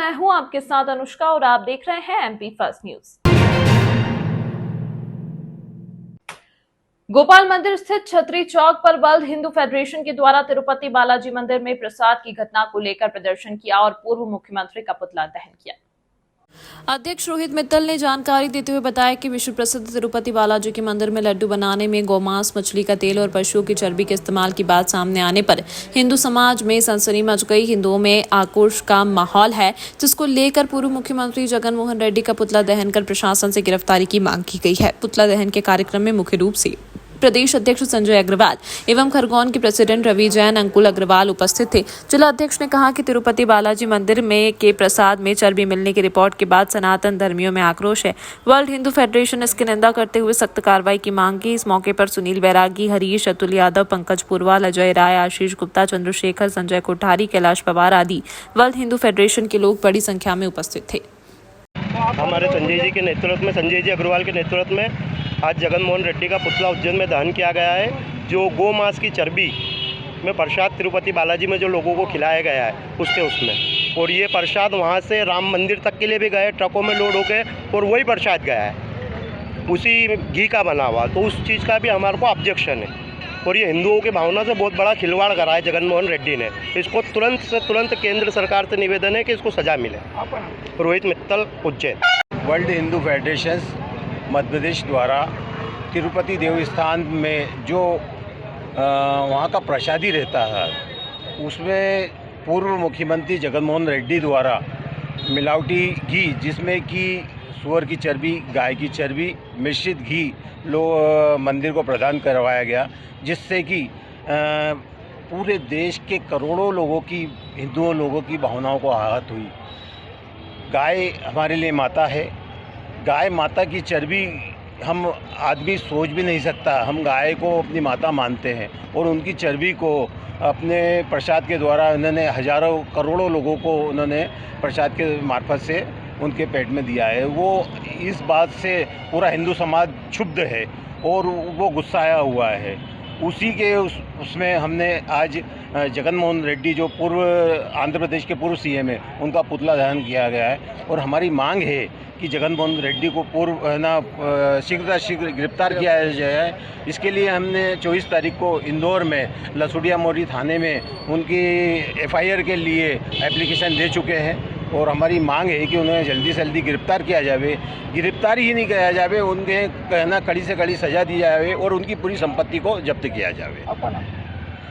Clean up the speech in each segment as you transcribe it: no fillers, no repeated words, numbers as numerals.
मैं हूं आपके साथ अनुष्का और आप देख रहे हैं एमपी फर्स्ट न्यूज। गोपाल मंदिर स्थित छतरी चौक पर वर्ल्ड हिंदू फेडरेशन के द्वारा तिरुपति बालाजी मंदिर में प्रसाद की घटना को लेकर प्रदर्शन किया और पूर्व मुख्यमंत्री का पुतला दहन किया। अध्यक्ष रोहित मित्तल ने जानकारी देते हुए बताया कि विश्व प्रसिद्ध तिरुपति बालाजी के मंदिर में लड्डू बनाने में गौमांस, मछली का तेल और पशुओं की चर्बी के इस्तेमाल की बात सामने आने पर हिंदू समाज में सनसनी मच गई। हिंदुओं में आक्रोश का माहौल है, जिसको लेकर पूर्व मुख्यमंत्री जगन मोहन रेड्डी का पुतला दहन कर प्रशासन से गिरफ्तारी की मांग की गई है। पुतला दहन के कार्यक्रम में मुख्य रूप से प्रदेश अध्यक्ष संजय अग्रवाल एवं खरगोन के प्रेसिडेंट रवि जैन, अंकुल अग्रवाल उपस्थित थे। जिला अध्यक्ष ने कहा कि तिरुपति बालाजी मंदिर में के प्रसाद में चर्बी मिलने की रिपोर्ट के बाद सनातन धर्मियों में आक्रोश है। वर्ल्ड हिंदू फेडरेशन इसकी निंदा करते हुए सख्त कार्रवाई की मांग की। इस मौके पर सुनील बैरागी, हरीश, अतुल यादव, पंकज पुरवाल, अजय राय, आशीष गुप्ता, चंद्रशेखर, संजय कोठारी, कैलाश पवार आदि वर्ल्ड हिंदू फेडरेशन के लोग बड़ी संख्या में उपस्थित थे। हमारे संजय जी के नेतृत्व में, संजय जी अग्रवाल के नेतृत्व में आज जगन मोहन रेड्डी का पुतला उज्जैन में दहन किया गया है। जो गौ मांस की चर्बी में प्रसाद तिरुपति बालाजी में जो लोगों को खिलाया गया है उसमें, और ये प्रसाद वहाँ से राम मंदिर तक के लिए भी गए, ट्रकों में लोड होके, और वही प्रसाद गया है उसी घी का बना हुआ। तो उस चीज़ का भी हमारे को ऑब्जेक्शन है, और ये हिंदुओं की भावना से बहुत बड़ा खिलवाड़ करा है जगन मोहन रेड्डी ने। इसको तुरंत से तुरंत केंद्र सरकार से निवेदन है कि इसको सजा मिले। रोहित मित्तल, उज्जैन। वर्ल्ड हिंदू फेडरेशन मध्य प्रदेश द्वारा तिरुपति देवस्थान में जो वहाँ का प्रसादी रहता है उसमें पूर्व मुख्यमंत्री जगन मोहन रेड्डी द्वारा मिलावटी घी, जिसमें कि सूअर की चर्बी, गाय की चर्बी, मिश्रित घी मंदिर को प्रदान करवाया गया, जिससे कि पूरे देश के करोड़ों लोगों की, हिंदुओं लोगों की भावनाओं को आहत हुई। गाय हमारे लिए माता है। गाय माता की चर्बी हम आदमी सोच भी नहीं सकता। हम गाय को अपनी माता मानते हैं और उनकी चर्बी को अपने प्रसाद के द्वारा उन्होंने हजारों करोड़ों लोगों को उन्होंने प्रसाद के मार्फत से उनके पेट में दिया है। वो इस बात से पूरा हिंदू समाज क्षुब्ध है और वो गुस्साया हुआ है। उसी के उसमें हमने आज जगन मोहन रेड्डी जो पूर्व आंध्र प्रदेश के पूर्व सीएम है, उनका पुतला दहन किया गया है। और हमारी मांग है कि जगन मोहन रेड्डी को शीघ्र गिरफ्तार किया जाए। इसके लिए हमने 24 तारीख को इंदौर में लसुड़िया मोरी थाने में उनकी एफआईआर के लिए एप्लीकेशन दे चुके हैं, और हमारी मांग है कि उन्हें जल्दी से जल्दी गिरफ्तार किया जाए। गिरफ्तार ही नहीं किया जाए, उन्हें कहना कड़ी से कड़ी सजा दी जाए और उनकी पूरी संपत्ति को जब्त किया जाए।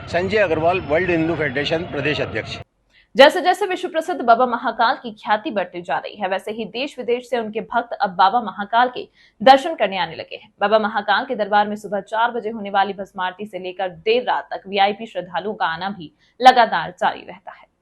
संजय अग्रवाल, वर्ल्ड हिंदू फेडरेशन प्रदेश अध्यक्ष। जैसे जैसे विश्व प्रसिद्ध बाबा महाकाल की ख्याति बढ़ती जा रही है, वैसे ही देश विदेश से उनके भक्त अब बाबा महाकाल के दर्शन करने आने लगे हैं। बाबा महाकाल के दरबार में सुबह 4 बजे होने वाली भस्म आरती से लेकर देर रात तक वीआईपी श्रद्धालुओं का आना भी लगातार जारी रहता है।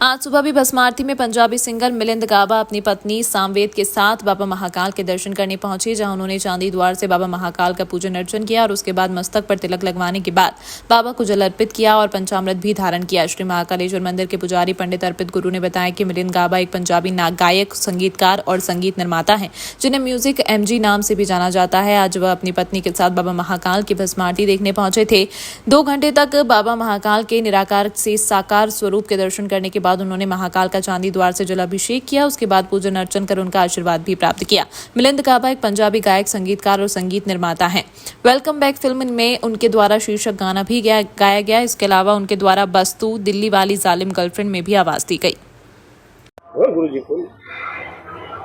आज सुबह भी भस्म आरती में पंजाबी सिंगर मिलिंद गाबा अपनी पत्नी सामवेद के साथ बाबा महाकाल के दर्शन करने पहुंचे, जहां उन्होंने चांदी द्वार से बाबा महाकाल का पूजन अर्चन किया और उसके बाद मस्तक पर तिलक लगवाने के बाद बाबा को जल अर्पित किया और पंचामृत भी धारण किया। श्री महाकालेश्वर मंदिर के पुजारी पंडित अर्पित गुरु ने बताया कि मिलिंद गाबा एक पंजाबी गायक, संगीतकार और संगीत निर्माता है, जिन्हें म्यूजिक एमजी नाम से भी जाना जाता है। आज वह अपनी पत्नी के साथ बाबा महाकाल की भस्म आरती देखने पहुंचे थे। 2 घंटे तक बाबा महाकाल के निराकार से साकार स्वरूप के दर्शन करने के बाद उन्होंने महाकाल का चांदी द्वार से जलाभिषेक किया। उसके बाद पूजन अर्चन कर उनका आशीर्वाद भी प्राप्त किया। मिलिंद गाबा एक पंजाबी गायक, संगीतकार और संगीत निर्माता हैं। वेलकम बैक फिल्म में उनके द्वारा शीर्षक गाना भी गाया गया। इसके अलावा उनके द्वारा बस्तु, दिल्ली वाली जालिम गर्लफ्रेंड में भी आवाज दी गई।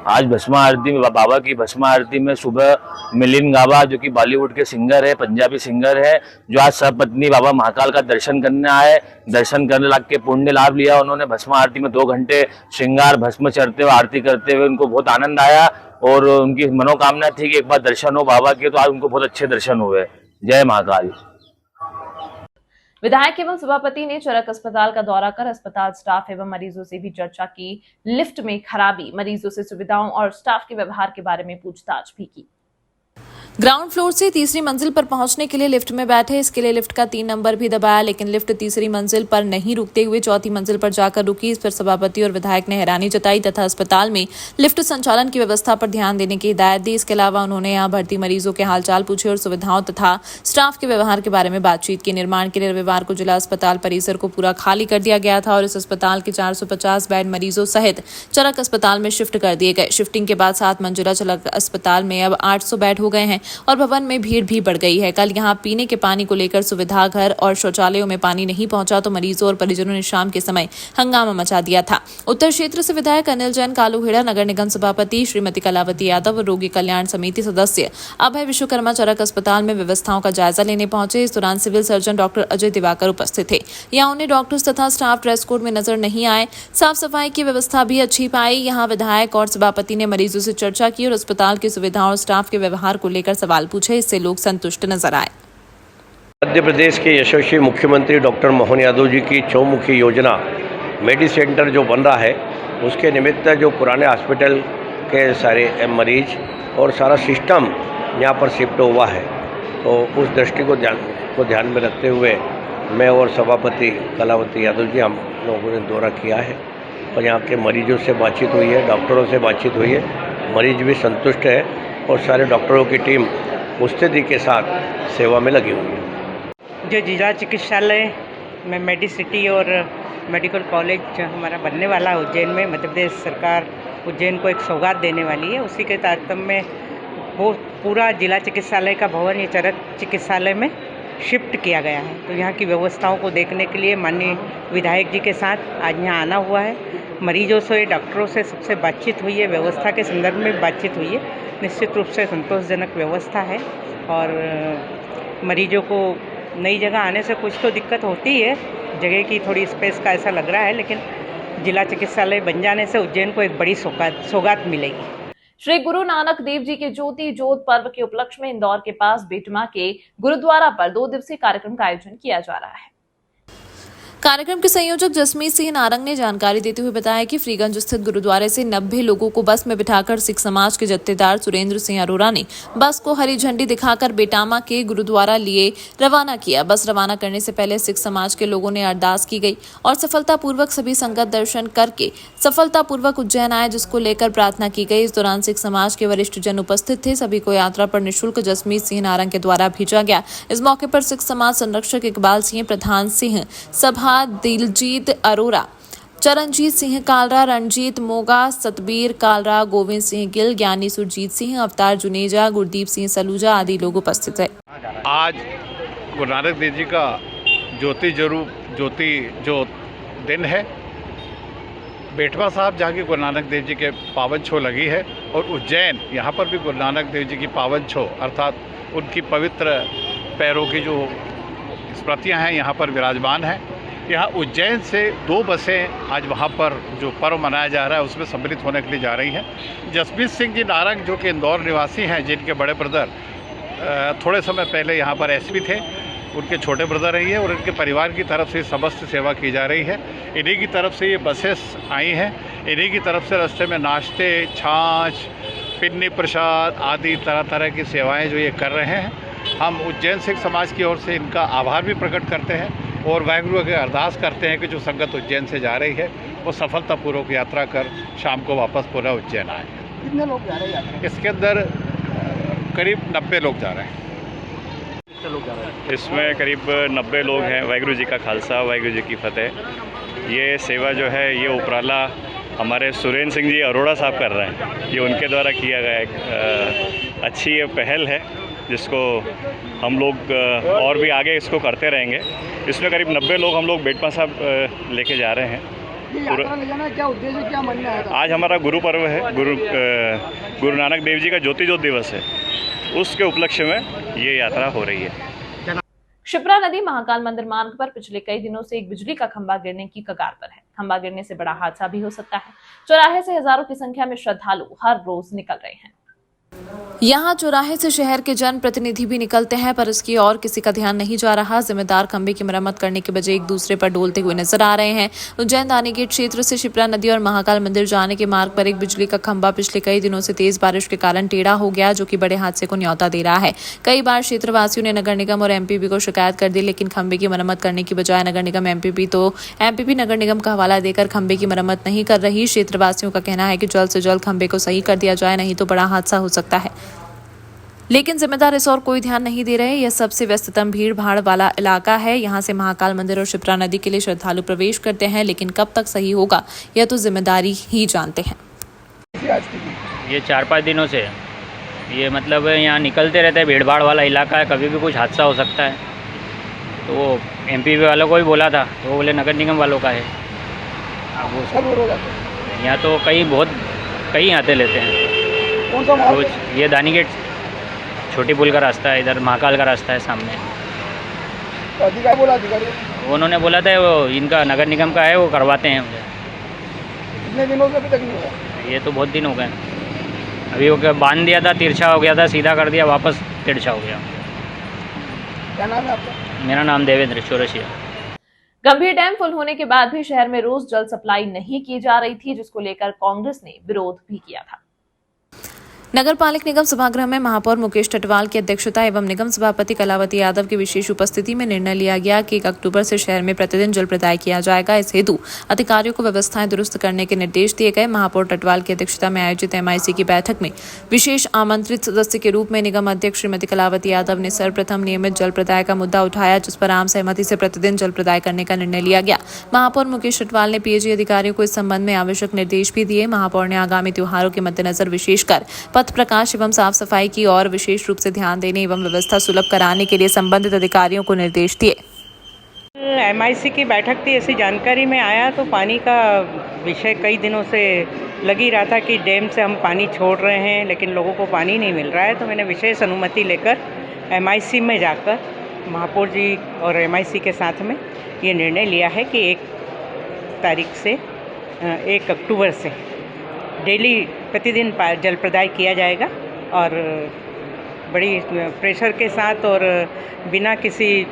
आज भस्म आरती में, बाबा की भस्म आरती में सुबह मिलिंद गाबा, जो कि बॉलीवुड के सिंगर है, पंजाबी सिंगर है, जो आज सपत्नी बाबा महाकाल का दर्शन करने आए, दर्शन करने लग के पुण्य लाभ लिया। उन्होंने भस्म आरती में 2 घंटे श्रृंगार भस्म चढ़ते हुए, आरती करते हुए उनको बहुत आनंद आया और उनकी मनोकामना थी कि एक बार दर्शन हो बाबा के, तो आज उनको बहुत अच्छे दर्शन हुए। जय महाकाल। विधायक एवं सभापति ने चरक अस्पताल का दौरा कर अस्पताल स्टाफ एवं मरीजों से भी चर्चा की। लिफ्ट में खराबी, मरीजों से सुविधाओं और स्टाफ के व्यवहार के बारे में पूछताछ भी की। ग्राउंड फ्लोर से तीसरी मंजिल पर पहुंचने के लिए लिफ्ट में बैठे। इसके लिए लिफ्ट का 3 नंबर भी दबाया, लेकिन लिफ्ट तीसरी मंजिल पर नहीं रुकते हुए चौथी मंजिल पर जाकर रुकी। इस पर सभापति और विधायक ने हैरानी जताई तथा अस्पताल में लिफ्ट संचालन की व्यवस्था पर ध्यान देने की हिदायत दी। इसके अलावा उन्होंने यहां भर्ती मरीजों के हालचाल पूछे और सुविधाओं तथा स्टाफ के व्यवहार के बारे में बातचीत की। निर्माण के लिए रविवार को जिला अस्पताल परिसर को पूरा खाली कर दिया गया था और इस अस्पताल के 450 बेड मरीजों सहित चरक अस्पताल में शिफ्ट कर दिए गए। शिफ्टिंग के बाद 7 मंजिला चरक अस्पताल में अब 800 बेड हो गए हैं और भवन में भीड़ भी बढ़ गई है। कल यहां पीने के पानी को लेकर सुविधा घर और शौचालयों में पानी नहीं पहुंचा तो मरीजों और परिजनों ने शाम के समय हंगामा मचा दिया था। उत्तर क्षेत्र से विधायक अनिल जैन कालूहेड़ा, नगर निगम सभापति श्रीमती कलावती यादव और रोगी कल्याण समिति सदस्य अभय विश्वकर्मा चरक अस्पताल में व्यवस्थाओं का जायजा लेने पहुंचे। इस दौरान civil surgeon doctor Ajay Diwakar उपस्थित थे। यहाँ उन्हें डॉक्टर्स तथा स्टाफ ड्रेस कोड में नजर नहीं आए। साफ सफाई की व्यवस्था भी अच्छी पाई। यहाँ विधायक और सभापति ने मरीजों से चर्चा की और अस्पताल की सुविधाओं और स्टाफ के व्यवहार को लेकर सवाल पूछे। इससे लोग संतुष्ट नजर आए। मध्य प्रदेश के यशस्वी मुख्यमंत्री डॉक्टर मोहन यादव जी की चौमुखी योजना मेडी सेंटर जो बन रहा है, उसके निमित्त जो पुराने हॉस्पिटल के सारे मरीज और सारा सिस्टम यहाँ पर शिफ्ट हुआ है, तो उस दृष्टि को ध्यान में रखते हुए मैं और सभापति कलावती यादव जी हम लोगों ने दौरा किया है और यहाँ के मरीजों से बातचीत हुई है, डॉक्टरों से बातचीत हुई है। मरीज भी संतुष्ट है और सारे डॉक्टरों की टीम मुस्तैदी के साथ सेवा में लगी हुई है। जो जिला चिकित्सालय में मेडिसिटी और मेडिकल कॉलेज हमारा बनने वाला है उज्जैन में, मध्य प्रदेश सरकार उज्जैन को एक सौगात देने वाली है। उसी के तारतम्य में वो पूरा जिला चिकित्सालय का भवन ये चरक चिकित्सालय में शिफ्ट किया गया है। तो यहाँ की व्यवस्थाओं को देखने के लिए माननीय विधायक जी के साथ आज यहाँ आना हुआ है। मरीजों से, डॉक्टरों से सबसे बातचीत हुई है, व्यवस्था के संदर्भ में बातचीत हुई है। निश्चित रूप से संतोषजनक व्यवस्था है और मरीजों को नई जगह आने से कुछ तो दिक्कत होती है, जगह की थोड़ी स्पेस का ऐसा लग रहा है, लेकिन जिला चिकित्सालय बन जाने से उज्जैन को एक बड़ी सौगात मिलेगी। श्री गुरु नानक देव जी के ज्योति जोत पर्व के उपलक्ष्य में इंदौर के पास बेटमा के गुरुद्वारा पर 2 दिवसीय कार्यक्रम का आयोजन किया जा रहा है। कार्यक्रम के संयोजक जसमीत सिंह नारंग ने जानकारी देते हुए बताया कि फ्रीगंज स्थित गुरुद्वारे से 90 लोगों को बस में बिठाकर सिख समाज के जत्थेदार सुरेंद्र सिंह अरोड़ा ने बस को हरी झंडी दिखाकर बेटामा के गुरुद्वारा लिए रवाना किया। बस रवाना करने से पहले सिख समाज के लोगों ने अरदास की गई और सफलतापूर्वक सभी संगत दर्शन करके सफलतापूर्वक उज्जैन आए, जिसको लेकर प्रार्थना की गई। इस दौरान सिख समाज के वरिष्ठ जन उपस्थित थे। सभी को यात्रा पर निःशुल्क जसमीत सिंह नारंग के द्वारा भेजा गया। इस मौके पर सिख समाज संरक्षक इकबाल सिंह, प्रधान सिंह सभा दिलजीत अरोड़ा, चरणजीत सिंह कालरा, रणजीत मोगा, सतबीर कालरा, गोविंद सिंह गिल, ज्ञानी सुरजीत सिंह, अवतार जुनेजा, गुरदीप सिंह सलूजा आदि लोग उपस्थित है। आज गुरु नानक देव जी का ज्योति जो दिन है, बेटवा साहब जहाँ की गुरु नानक देव जी के पावन छो लगी है और उज्जैन यहाँ पर भी गुरु नानक देव जी की पावन छो अर्थात उनकी पवित्र पैरों की जो स्मृतियाँ हैं यहाँ पर विराजमान हैं। यहाँ उज्जैन से 2 बसें आज वहाँ पर जो पर्व मनाया जा रहा है उसमें सम्मिलित होने के लिए जा रही हैं। जसमीत सिंह जी नारंग जो कि इंदौर निवासी हैं, जिनके बड़े ब्रदर थोड़े समय पहले यहाँ पर एसपी थे, उनके छोटे ब्रदर रही है और उनके परिवार की तरफ से समस्त सेवा की जा रही है। इन्हीं की तरफ से ये बसेस आई हैं। इन्हीं की तरफ से रास्ते में नाश्ते, छाछ, पिन्नी प्रसाद आदि तरह तरह की सेवाएँ जो ये कर रहे हैं, हम उज्जैन सिख समाज की ओर से इनका आभार भी प्रकट करते हैं और वाहिगुरु के अरदास करते हैं कि जो संगत उज्जैन से जा रही है वो सफलतापूर्वक यात्रा कर शाम को वापस पुनः उज्जैन आए। कितने लोग जा रहे हैं? इसके अंदर करीब 90 लोग जा रहे हैं। इसमें करीब 90 लोग हैं। वाहिगुरु जी का खालसा, वाहिगुरु जी की फतेह। ये सेवा जो है ये उपराला हमारे सुरेंद्र सिंह जी अरोड़ा साहब कर रहे हैं। ये उनके द्वारा किया गया एक अच्छी ये पहल है जिसको हम लोग और भी आगे इसको करते रहेंगे। इसमें करीब 90 लोग हम लोग बेटमा साहब लेके जा रहे हैं। क्या उद्देश्य, क्या मन में आया था? आज हमारा गुरु पर्व है, गुरु नानक देव जी का ज्योति जोत दिवस है, उसके उपलक्ष्य में ये यात्रा हो रही है। शिप्रा नदी महाकाल मंदिर मार्ग पर पिछले कई दिनों से एक बिजली का खंभा गिरने की कगार पर है। खंभा गिरने से बड़ा हादसा भी हो सकता है। चौराहे से हजारों की संख्या में श्रद्धालु हर रोज निकल रहे हैं। यहाँ चौराहे से शहर के जनप्रतिनिधि भी निकलते हैं, पर इसकी और किसी का ध्यान नहीं जा रहा। जिम्मेदार खंबे की मरम्मत करने के बजाय एक दूसरे पर डोलते हुए नजर आ रहे हैं। उज्जैन दानीगेट क्षेत्र से शिप्रा नदी और महाकाल मंदिर जाने के मार्ग पर एक बिजली का खंभा पिछले कई दिनों से तेज बारिश के कारण टेढ़ा हो गया, जो कि बड़े हादसे को न्योता दे रहा है। कई बार क्षेत्रवासियों ने नगर निगम और एमपीपी को शिकायत कर दी, लेकिन खंभे की मरम्मत करने की बजाय नगर निगम एमपीपी नगर निगम का हवाला देकर खंभे की मरम्मत नहीं कर रही। क्षेत्रवासियों का कहना है कि जल्द से जल्द खंभे को सही कर दिया जाए, नहीं तो बड़ा हादसा हो सकता है। लेकिन जिम्मेदार इस और कोई ध्यान नहीं दे रहे। यह सबसे व्यस्ततम भीड़ भाड़ वाला इलाका है। यहाँ से महाकाल मंदिर और शिप्रा नदी के लिए श्रद्धालु प्रवेश करते हैं, लेकिन कब तक सही होगा यह तो जिम्मेदारी ही जानते हैं। ये 4-5 दिनों से ये मतलब यहाँ निकलते रहते हैं, भीड़ भाड़ वाला इलाका है, कभी भी कुछ हादसा हो सकता है। तो वो एमपीपी वालों को भी बोला था, तो वो बोले नगर निगम वालों का है। अब वो यहाँ तो कई आते लेते हैं रोज। ये दानीगेट छोटी पुल का रास्ता है, इधर महाकाल का रास्ता है सामने। उन्होंने बोला था वो इनका नगर निगम का है, वो करवाते हैं मुझे। कितने दिनों से अभी तक नहीं हुआ? ये तो बहुत दिन हो गए। अभी वो बांध दिया था, तिरछा हो गया था, सीधा कर दिया, वापस तिरछा हो गया। क्या नाम है आपका? मेरा नाम देवेंद्र चौरसिया। गंभीर डैम फुल होने के बाद भी शहर में रोज जल सप्लाई नहीं की जा रही थी, जिसको लेकर कांग्रेस ने विरोध भी किया था। नगर पालिक निगम सभागृह में महापौर मुकेश टटवाल की अध्यक्षता एवं निगम सभापति कलावती यादव की विशेष उपस्थिति में निर्णय लिया गया कि 1 अक्टूबर से शहर में प्रतिदिन जल प्रदाय किया जाएगा। इस हेतु अधिकारियों को व्यवस्थाएं दुरुस्त करने के निर्देश दिए गए। महापौर टटवाल की अध्यक्षता में आयोजित एमआईसी की बैठक में विशेष आमंत्रित सदस्य के रूप में निगम अध्यक्ष श्रीमती कलावती यादव ने सर्वप्रथम नियमित जल प्रदाय का मुद्दा उठाया, जिस पर आम सहमति से प्रतिदिन जल प्रदाय करने का निर्णय लिया गया। महापौर मुकेश टटवाल ने पीएचई अधिकारियों को इस संबंध में आवश्यक निर्देश भी दिए। महापौर ने आगामी त्योहारों के मद्देनजर विशेषकर पथ प्रकाश एवं साफ सफाई की और विशेष रूप से ध्यान देने एवं व्यवस्था सुलभ कराने के लिए संबंधित अधिकारियों को निर्देश दिए। एमआईसी की बैठक थी, ऐसी जानकारी में आया तो पानी का विषय कई दिनों से लग ही रहा था कि डैम से हम पानी छोड़ रहे हैं, लेकिन लोगों को पानी नहीं मिल रहा है। तो मैंने विशेष अनुमति लेकर एमआईसी में जाकर महापौर जी और एमआईसी के साथ में ये निर्णय लिया है कि 1 तारीख से 1 अक्टूबर से डेली प्रतिदिन जल प्रदाय किया जाएगा और बड़ी प्रेशर के साथ और बिना किसी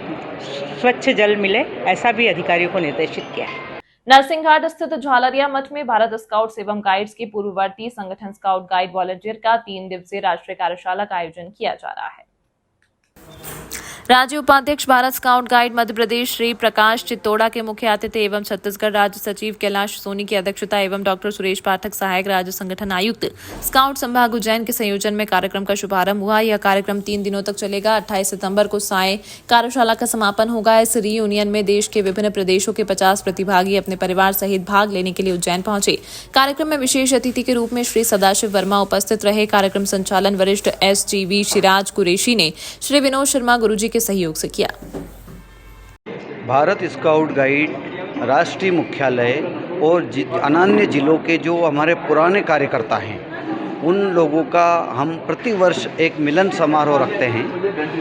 स्वच्छ जल मिले, ऐसा भी अधिकारियों को निर्देशित किया है। नरसिंहघाट स्थित झालरिया मठ में भारत स्काउट्स एवं गाइड्स के पूर्ववर्ती संगठन स्काउट गाइड वॉलंटियर का 3 दिवसीय राष्ट्रीय कार्यशाला का आयोजन किया जा रहा है। राज्य उपाध्यक्ष भारत स्काउट गाइड मध्य प्रदेश श्री प्रकाश चित्तोड़ा के मुख्य अतिथि एवं छत्तीसगढ़ राज्य सचिव कैलाश सोनी की अध्यक्षता एवं डॉक्टर सुरेश पाठक सहायक राज्य संगठन आयुक्त स्काउट संभाग उज्जैन के संयोजन में कार्यक्रम का शुभारंभ हुआ। यह कार्यक्रम 3 दिनों तक चलेगा। 28 सितंबर को साय कार्यशाला का समापन होगा। इस रीयूनियन में देश के विभिन्न प्रदेशों के 50 प्रतिभागी अपने परिवार सहित भाग लेने के लिए उज्जैन पहुंचे। कार्यक्रम में विशेष अतिथि के रूप में श्री सदाशिव वर्मा उपस्थित रहे। कार्यक्रम संचालन वरिष्ठ SGV शिराज कुरैशी ने श्री विनोद शर्मा गुरुजी के सहयोग से किया। भारत स्काउट गाइड राष्ट्रीय मुख्यालय और अन्य जिलों के जो हमारे पुराने कार्यकर्ता हैं, उन लोगों का हम प्रतिवर्ष एक मिलन समारोह रखते हैं।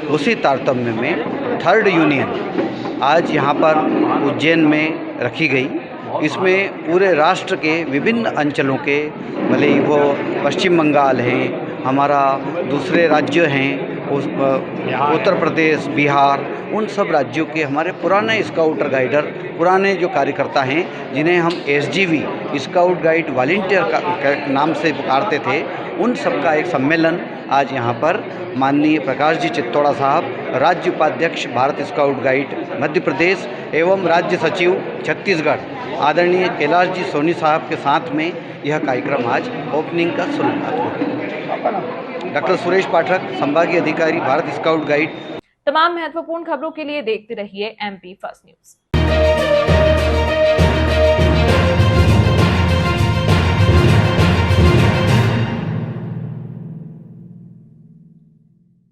उसी तारतम्य में 3rd यूनियन आज यहाँ पर उज्जैन में रखी गई। इसमें पूरे राष्ट्र के विभिन्न अंचलों के, भले ही वो पश्चिम बंगाल हैं, हमारा दूसरे राज्य हैं, उत्तर प्रदेश, बिहार, उन सब राज्यों के हमारे पुराने स्काउटर गाइडर, पुराने जो कार्यकर्ता हैं, जिन्हें हम SGV स्काउट गाइड वॉलंटियर का नाम से पुकारते थे, उन सब का एक सम्मेलन आज यहाँ पर माननीय प्रकाश जी चित्तोड़ा साहब, राज्य उपाध्यक्ष भारत स्काउट गाइड मध्य प्रदेश एवं राज्य सचिव छत्तीसगढ़ आदरणीय कैलाश जी सोनी साहब के साथ में यह कार्यक्रम आज ओपनिंग का शुरुआत हुआ। डॉक्टर सुरेश पाठक, संभागीय अधिकारी, भारत स्काउट गाइड। तमाम महत्वपूर्ण खबरों के लिए देखते रहिए MP फर्स्ट न्यूज।